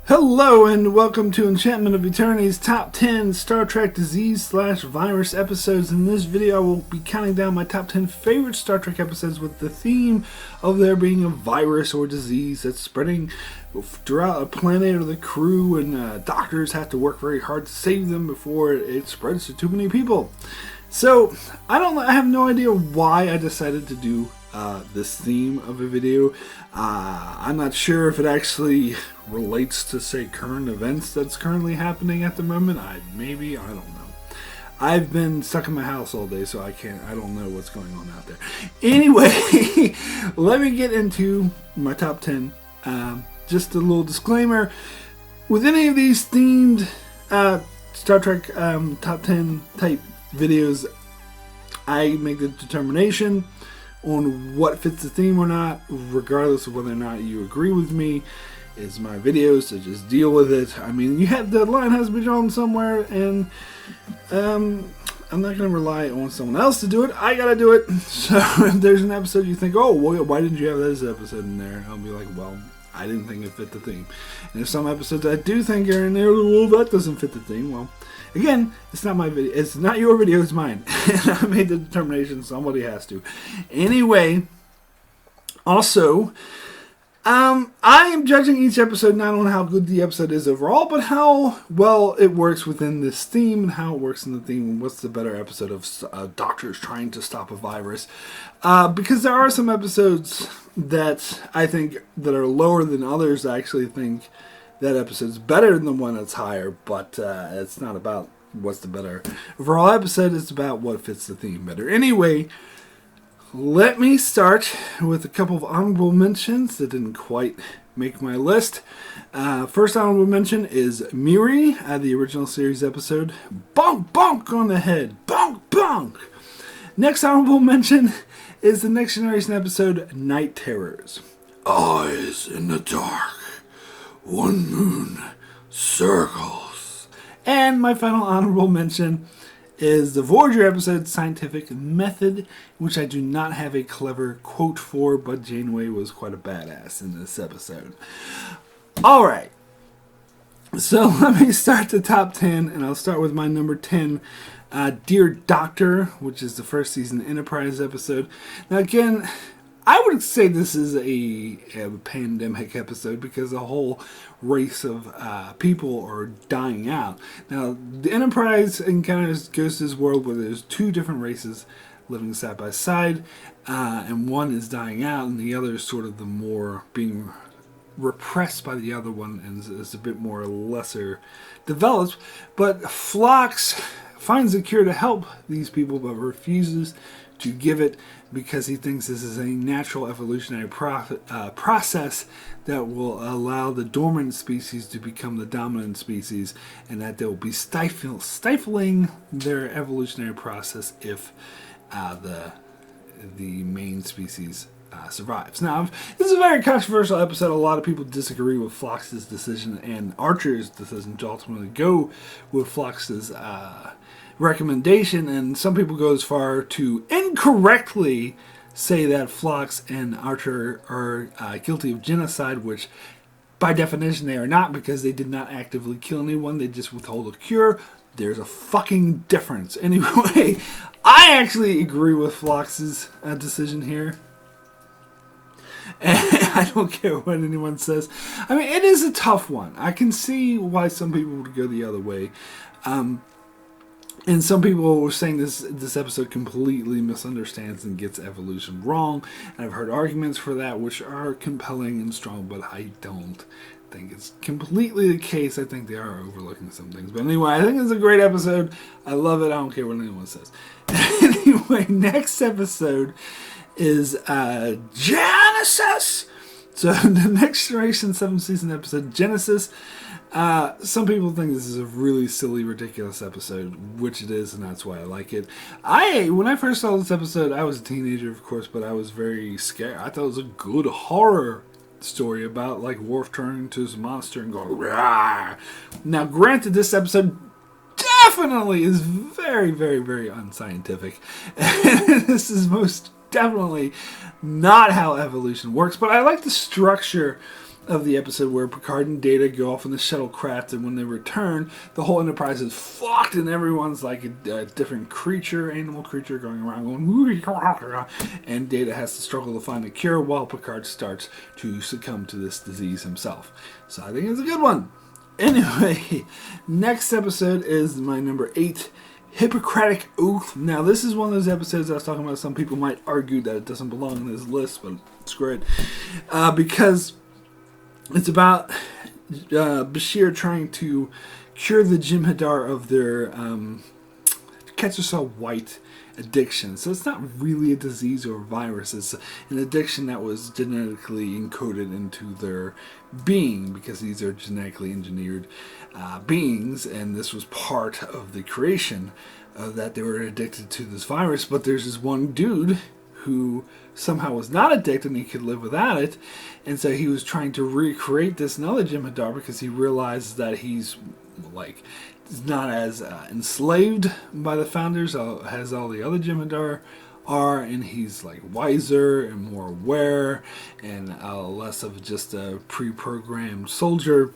Hello and welcome to Enchantment of Eternity's Top 10 Star Trek Disease/Virus episodes. In this video I will be counting down my top 10 favorite Star Trek episodes with the theme of there being a virus or disease that's spreading throughout a planet or the crew, and doctors have to work very hard to save them before it spreads to too many people. So I have no idea why I decided to do this theme of a video. I'm not sure if it actually relates to, say, current events that's currently happening at the moment. I don't know. I've been stuck in my house all day, so I don't know what's going on out there. Anyway, let me get into my top 10. Just a little disclaimer. With any of these themed Star Trek top 10 type videos, I make the determination on what fits the theme or not, regardless of whether or not you agree with me. It's my videos, so just deal with it. I mean, the line has to be drawn somewhere, and I'm not going to rely on someone else to do it. I got to do it. So if there's an episode you think, oh, well, why didn't you have this episode in there? I'll be like, well, I didn't think it fit the theme. And if some episodes I do think are in there, well, that doesn't fit the theme. Well, again, it's not my video. It's not your video, it's mine. And I made the determination, somebody has to. Anyway, also, I am judging each episode not on how good the episode is overall, but how well it works within this theme and how it works in the theme and what's the better episode of doctors trying to stop a virus. Because there are some episodes that I think that are lower than others. I actually think that episode's better than the one that's higher, but it's not about what's the better overall episode. It's about what fits the theme better. Anyway, let me start with a couple of honorable mentions that didn't quite make my list. First honorable mention is Miri, the original series episode. Bonk, bonk on the head. Bonk, bonk. Next honorable mention is the Next Generation episode, Night Terrors. Eyes in the dark. One moon circles. And my final honorable mention is the Voyager episode, Scientific Method, which I do not have a clever quote for, but Janeway was quite a badass in this episode. Alright, so let me start the top 10, and I'll start with my number 10, Dear Doctor, which is the first season Enterprise episode. Now again, I would say this is a pandemic episode because a whole race of people are dying out. Now, the Enterprise encounters goes to this world where there's two different races living side by side, and one is dying out, and the other is sort of the more being repressed by the other one, and is a bit more lesser developed. But Phlox finds a cure to help these people, but refuses to give it because he thinks this is a natural evolutionary process that will allow the dormant species to become the dominant species, and that they will be stifling their evolutionary process if the main species survives. Now, this is a very controversial episode. A lot of people disagree with Phlox's decision and Archer's decision to ultimately go with Phlox's recommendation, and some people go as far to incorrectly say that Phlox and Archer are guilty of genocide, which by definition they are not, because they did not actively kill anyone. They just withhold a cure. There's a fucking difference. Anyway, I actually agree with Phlox's decision here. And I don't care what anyone says. I mean, it is a tough one. I can see why some people would go the other way. And some people were saying this episode completely misunderstands and gets evolution wrong. And I've heard arguments for that, which are compelling and strong, but I don't think it's completely the case. I think they are overlooking some things. But anyway, I think it's a great episode. I love it. I don't care what anyone says. Anyway, next episode is Janice. So the Next Generation 7th season episode, Genesis. Some people think this is a really silly, ridiculous episode, which it is, and that's why I like it. When I first saw this episode, I was a teenager, of course, but I was very scared. I thought it was a good horror story about, like, Worf turning into his monster and going, rah! Now, granted, this episode definitely is very, very, very unscientific. This is most definitely not how evolution works, but I like the structure of the episode where Picard and Data go off in the shuttlecraft, and when they return, the whole Enterprise is fucked, and everyone's like a different creature, animal creature, going around going, and Data has to struggle to find a cure while Picard starts to succumb to this disease himself. So I think it's a good one. Anyway, next episode is my number 8, Hippocratic Oath. Now, this is one of those episodes I was talking about. Some people might argue that it doesn't belong in this list, but screw it. Because it's about Bashir trying to cure the Jem'Hadar of their cancer cell white addiction. So it's not really a disease or a virus. It's an addiction that was genetically encoded into their being, because these are genetically engineered beings, and this was part of the creation that they were addicted to this virus. But there's this one dude who somehow was not addicted and he could live without it, and so he was trying to recreate this another Jem'Hadar because he realized that he's like not as enslaved by the founders as all the other Jem'Hadar are, and he's like wiser and more aware and less of just a pre-programmed soldier.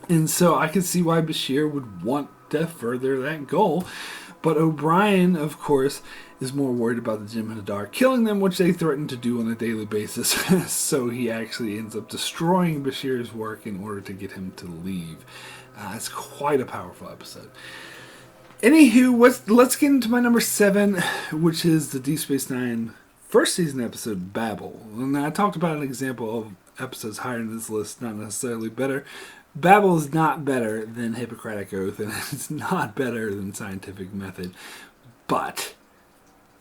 And so I could see why Bashir would want to further that goal. But O'Brien, of course, is more worried about the Jem'Hadar killing them, which they threaten to do on a daily basis. So he actually ends up destroying Bashir's work in order to get him to leave. It's quite a powerful episode. Anywho, let's get into my number 7, which is the Deep Space Nine first season episode, Babel. And I talked about an example of episodes higher in this list, not necessarily better. Babel is not better than Hippocratic Oath, and it's not better than Scientific Method, but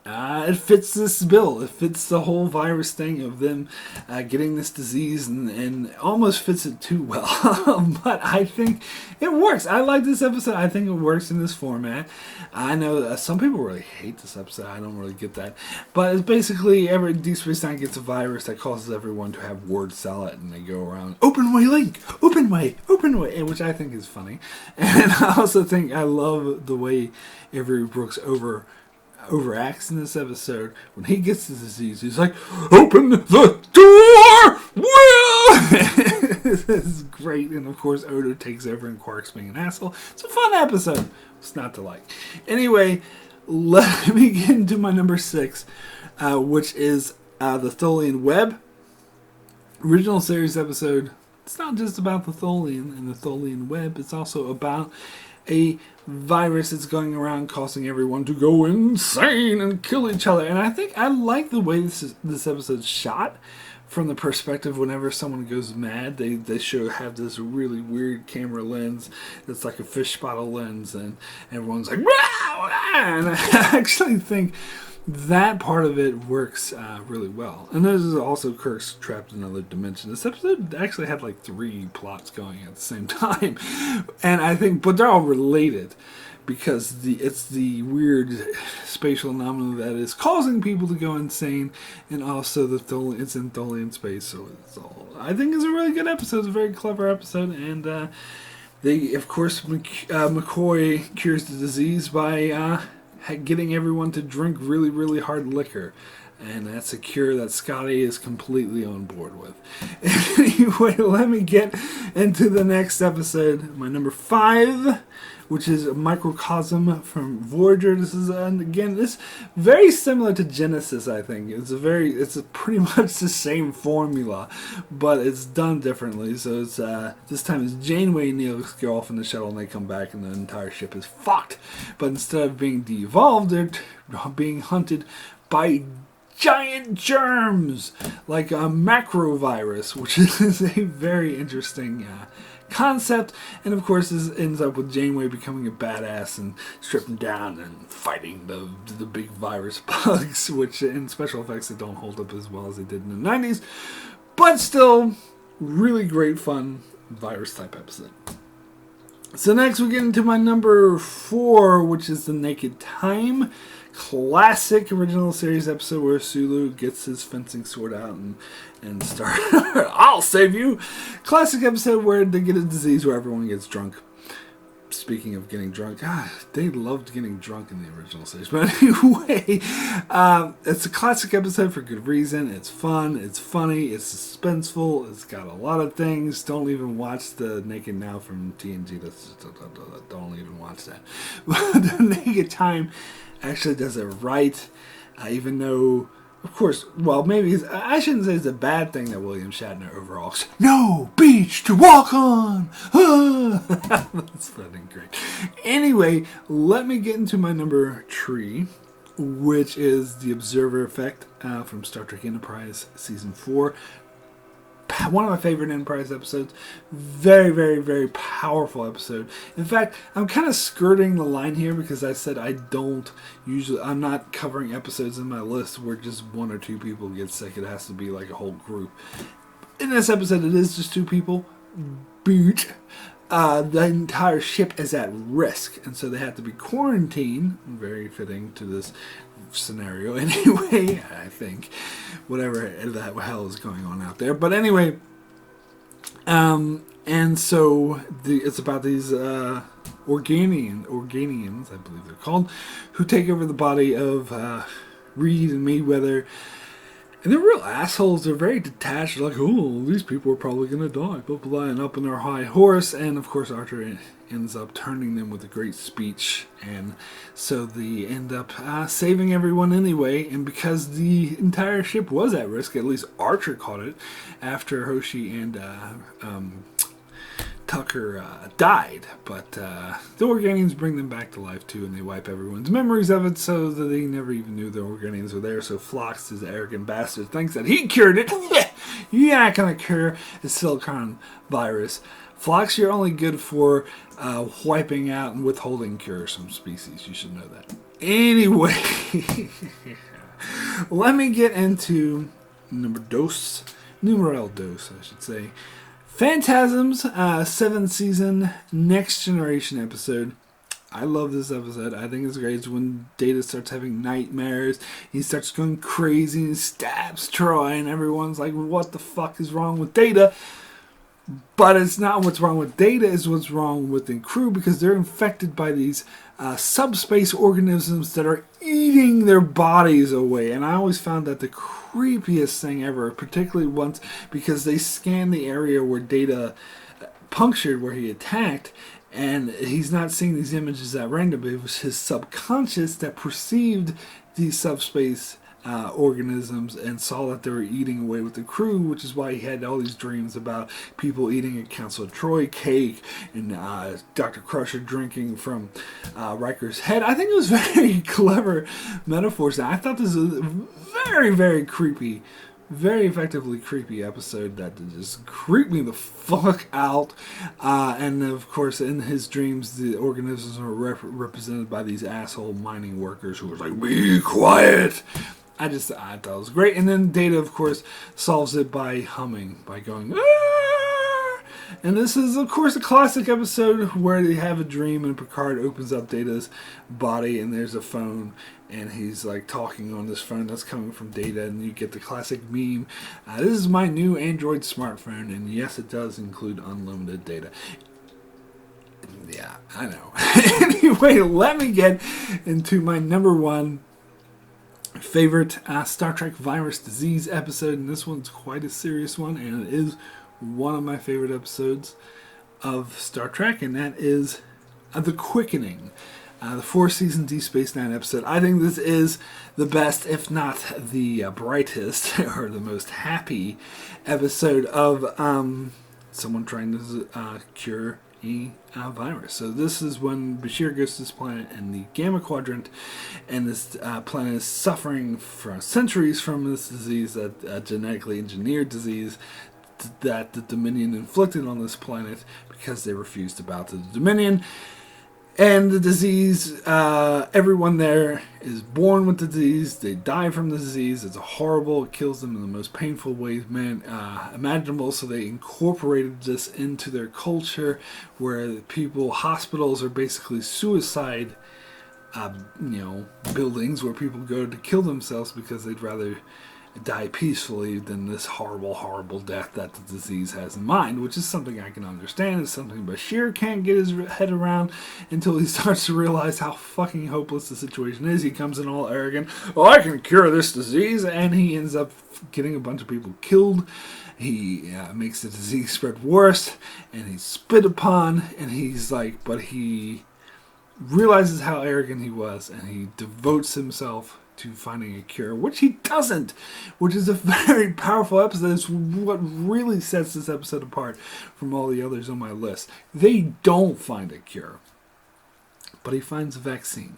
it fits this bill. It fits the whole virus thing of them getting this disease, and almost fits it too well. But I think it works. I like this episode. I think it works in this format. I know some people really hate this episode. I don't really get that. But it's basically every Deep Space Nine gets a virus that causes everyone to have word salad, and they go around, open way link, open way, which I think is funny. And I also think I love the way Avery Brooks overacts in this episode. When he gets the disease, he's like, open the door, Will! This is great. And of course Odo takes over and Quark's being an asshole. It's a fun episode. It's not to like. Anyway, let me get into my number 6, which is the Tholian Web. Original series episode. It's not just about the Tholian and the Tholian Web. It's also about a virus that's going around causing everyone to go insane and kill each other. And I think I like the way this episode's shot. From the perspective, whenever someone goes mad, they have this really weird camera lens that's like a fish bottle lens, and everyone's like, "Wow!" And I actually think that part of it works really well. And this is also Kirk's trapped in another dimension. This episode actually had like 3 plots going at the same time, and I think, but they're all related. Because it's the weird spatial anomaly that is causing people to go insane, and also it's in Tholian space, so it's all. I think it's a really good episode. It's a very clever episode, and they, of course, McCoy cures the disease by getting everyone to drink really, really hard liquor. And that's a cure that Scotty is completely on board with. Anyway, let me get into the next episode. My number 5, which is Microcosm from Voyager. This is, again, this very similar to Genesis, I think. It's pretty much the same formula, but it's done differently. So it's this time it's Janeway and Neelix go off in the shuttle, and they come back, and the entire ship is fucked. But instead of being de-evolved, they're being hunted by giant germs, like a macrovirus, which is a very interesting concept. And of course this ends up with Janeway becoming a badass and stripping down and fighting the big virus bugs, which in special effects they don't hold up as well as they did in the 90s, but still really great fun virus type episode. So next we get into my number 4, which is The Naked Time. Classic original series episode where Sulu gets his fencing sword out and start I'll save you. Classic episode where they get a disease where everyone gets drunk. speaking of getting drunk, God, they loved getting drunk in the original series. But anyway, it's a classic episode for good reason. It's fun, it's funny, it's suspenseful, it's got a lot of things. Don't even watch the Naked Now from TNG. Don't even watch that. But the Naked Time actually does it right, even though... Of course, well, maybe I shouldn't say it's a bad thing that William Shatner overall said, "No beach to walk on." That's fucking great. Anyway, let me get into my number 3, which is the Observer Effect from Star Trek Enterprise Season 4. One of my favorite Enterprise episodes. Very, very, very powerful episode. In fact, I'm kind of skirting the line here because I said I'm not covering episodes in my list where just 1 or 2 people get sick. It has to be like a whole group. In this episode, it is just 2 people. But the entire ship is at risk, and so they have to be quarantined. Very fitting to this scenario anyway, I think. Whatever the hell is going on out there. But anyway, and so it's about these Organians, I believe they're called, who take over the body of Reed and Mayweather. And they're real assholes. They're very detached. Like, oh, these people are probably going to die. Blah, blah, blah. And up in their high horse. And, of course, Archer ends up turning them with a great speech. And so they end up saving everyone anyway. And because the entire ship was at risk, at least Archer caught it, after Hoshi and Tucker died. But the Organians bring them back to life too, and they wipe everyone's memories of it so that they never even knew the Organians were there. So Phlox, this arrogant bastard, thinks that he cured it. You're not going to cure the silicon virus. Phlox, you're only good for wiping out and withholding cures from species. You should know that. Anyway, let me get into numero dos, I should say. Phantasm's 7th season, Next Generation episode. I love this episode. I think it's great. It's when Data starts having nightmares. He starts going crazy and stabs Troy, and everyone's like, what the fuck is wrong with Data? But it's not what's wrong with Data, it's what's wrong with the crew, because they're infected by these subspace organisms that are eating their bodies away. And I always found that the creepiest thing ever, particularly once, because they scanned the area where Data punctured, where he attacked, and he's not seeing these images at random. It was his subconscious that perceived these subspace organisms and saw that they were eating away with the crew, which is why he had all these dreams about people eating a Council Troy cake and Dr. Crusher drinking from Riker's head. I think it was very clever metaphors. I thought this was very, very creepy, very effectively creepy episode that just creeped me the fuck out. And of course, in his dreams, the organisms are represented by these asshole mining workers who were like, "Be quiet." I thought it was great. And then Data, of course, solves it by humming, by going, "Ah!" And this is, of course, a classic episode where they have a dream and Picard opens up Data's body and there's a phone and he's like talking on this phone that's coming from Data, and you get the classic meme. This is my new Android smartphone, and yes, it does include unlimited data. Yeah, I know. Anyway, let me get into my number 1 favorite Star Trek virus disease episode, and this one's quite a serious one, and it is one of my favorite episodes of Star Trek, and that is The Quickening, the 4-season Deep Space Nine episode. I think this is the best, if not the brightest or the most happy episode of someone trying to cure a virus. So this is when Bashir goes to this planet in the Gamma Quadrant, and this planet is suffering for centuries from this disease, that genetically engineered disease that the Dominion inflicted on this planet because they refused to bow to the Dominion. And the disease, everyone there is born with the disease. They die from the disease. It's horrible. It kills them in the most painful ways imaginable. So they incorporated this into their culture, where hospitals are basically suicide, buildings where people go to kill themselves because they'd rather die peacefully than this horrible, horrible death that the disease has in mind, which is something I can understand. It's something Bashir can't get his head around until he starts to realize how fucking hopeless the situation is. He comes in all arrogant, "Oh, I can cure this disease," and he ends up getting a bunch of people killed. He makes the disease spread worse, and he's spit upon, and he's like, but he realizes how arrogant he was, and he devotes himself to finding a cure, which he doesn't, which is a very powerful episode. It's what really sets this episode apart from all the others on my list. They don't find a cure, but he finds a vaccine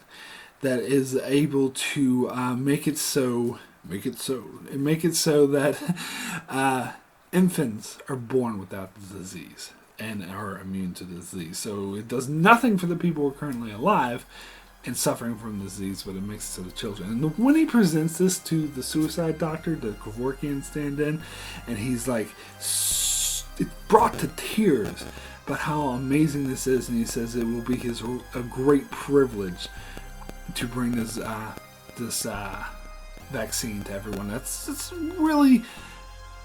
that is able to make it so that infants are born without the disease and are immune to the disease. So it does nothing for the people who are currently alive and suffering from the disease, but it makes it so the children. And when he presents this to the suicide doctor, the Kevorkian stand-in, and he's like, it brought to tears about how amazing this is, and he says it will be a great privilege to bring this vaccine to everyone. It's really,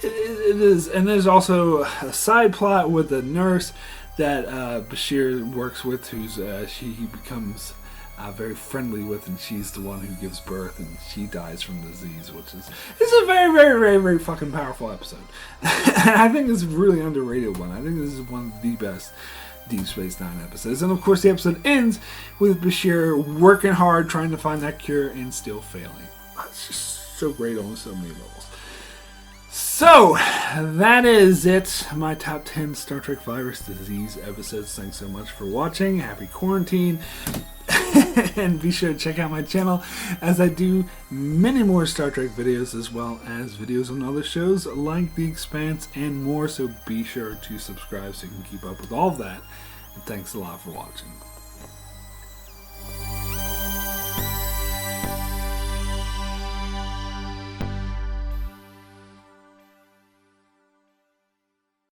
it is. And there's also a side plot with a nurse that Bashir works with, who's he becomes very friendly with, and she's the one who gives birth, and she dies from the disease, which is a very, very, very, very fucking powerful episode. And I think it's a really underrated one. I think this is one of the best Deep Space Nine episodes. And of course the episode ends with Bashir working hard trying to find that cure and still failing. It's just so great on so many levels. So, that is it. My top 10 Star Trek Virus Disease episodes. Thanks so much for watching. Happy quarantine. And be sure to check out my channel as I do many more Star Trek videos, as well as videos on other shows like The Expanse and more. So be sure to subscribe so you can keep up with all of that. And thanks a lot for watching.